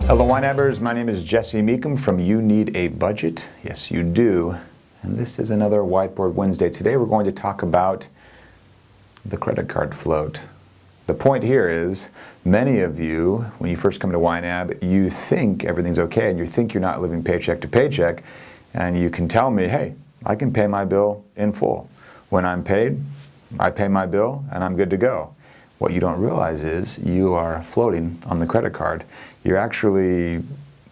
Hello Wineabbers, my name is Jesse Meekum from You Need a Budget. Yes, you do. And this is another Whiteboard Wednesday. Today we're going to talk about the credit card float. The point here is, many of you, when you first come to YNAB, you think everything's okay and you think you're not living paycheck to paycheck, and you can tell me, hey, I can pay my bill in full. When I'm paid, I pay my bill and I'm good to go. What you don't realize is you are floating on the credit card. You're actually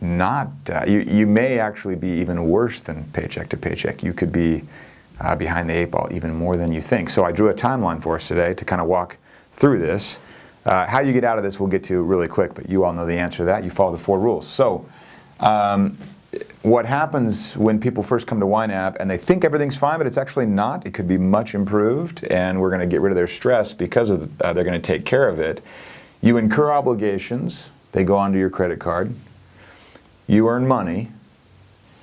not, you may actually be even worse than paycheck to paycheck. You could be behind the eight ball even more than you think. So I drew a timeline for us today to kind of walk through this. How you get out of this we'll get to really quick, but you all know the answer to that. You follow the 4 rules. So what happens when people first come to YNAB and they think everything's fine, but it's actually not? It could be much improved, and we're going to get rid of their stress because of they're going to take care of it. You incur obligations. They go onto your credit card. You earn money.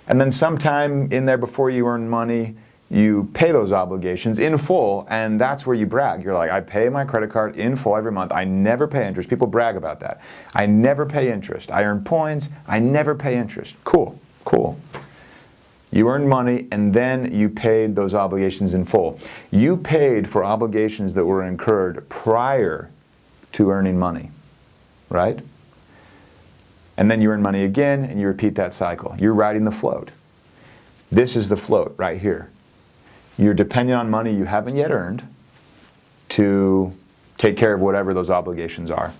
And then sometime in there before you earn money, you pay those obligations in full, and that's where you brag. You're like, I pay my credit card in full every month. I never pay interest. People brag about that. I never pay interest. I earn points. I never pay interest. Cool, cool. You earned money, and then you paid those obligations in full. You paid for obligations that were incurred prior to earning money, right? And then you earn money again, and you repeat that cycle. You're riding the float. This is the float right here. You're dependent on money you haven't yet earned to take care of whatever those obligations are.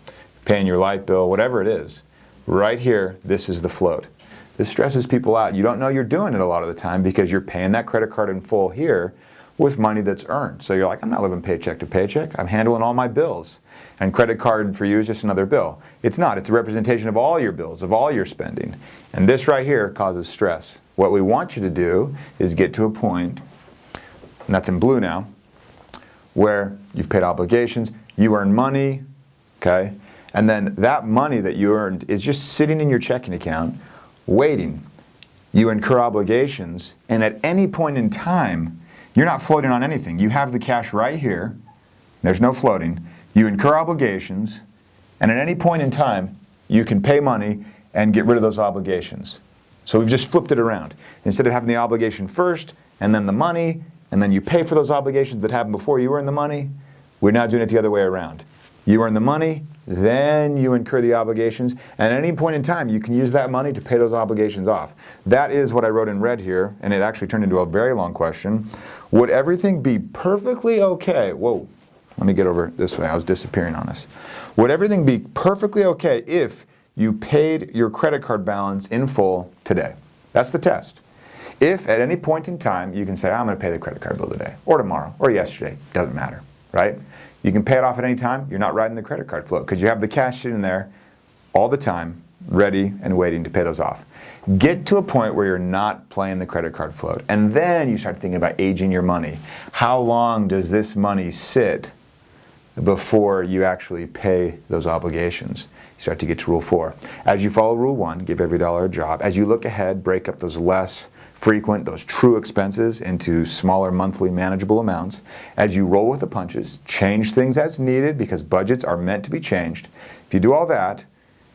Paying your light bill, whatever it is. Right here, this is the float. This stresses people out. You don't know you're doing it a lot of the time because you're paying that credit card in full here with money that's earned. So you're like, I'm not living paycheck to paycheck. I'm handling all my bills. And credit card for you is just another bill. It's not. It's a representation of all your bills, of all your spending. And this right here causes stress. What we want you to do is get to a point, and that's in blue now, where you've paid obligations, you earn money, okay? And then that money that you earned is just sitting in your checking account, waiting. You incur obligations, and at any point in time, you're not floating on anything. You have the cash right here. There's no floating. You incur obligations, and at any point in time, you can pay money and get rid of those obligations. So we've just flipped it around. Instead of having the obligation first, and then the money, and then you pay for those obligations that happened before you earn the money, we're now doing it the other way around. You earn the money, then you incur the obligations, and at any point in time, you can use that money to pay those obligations off. That is what I wrote in red here, and it actually turned into a very long question. Would everything be perfectly okay? Whoa, let me get over this way. I was disappearing on us. Would everything be perfectly okay if you paid your credit card balance in full today? That's the test. If at any point in time you can say, I'm going to pay the credit card bill today, or tomorrow, or yesterday, doesn't matter, right? You can pay it off at any time. You're not riding the credit card float because you have the cash sitting there all the time, ready and waiting to pay those off. Get to a point where you're not playing the credit card float, and then you start thinking about aging your money. How long does this money sit before you actually pay those obligations? You start to get to rule 4. As you follow rule 1, give every dollar a job. As you look ahead, break up those less frequent, those true expenses into smaller monthly manageable amounts. As you roll with the punches, change things as needed because budgets are meant to be changed. If you do all that,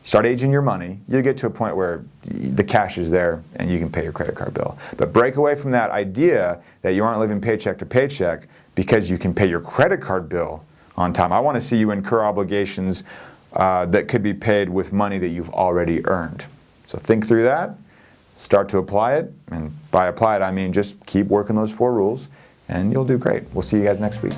start aging your money, you'll get to a point where the cash is there and you can pay your credit card bill. But break away from that idea that you aren't living paycheck to paycheck because you can pay your credit card bill on time. I want to see you incur obligations that could be paid with money that you've already earned. So think through that. Start to apply it, and by apply it I mean just keep working those 4 rules, and you'll do great. We'll see you guys next week.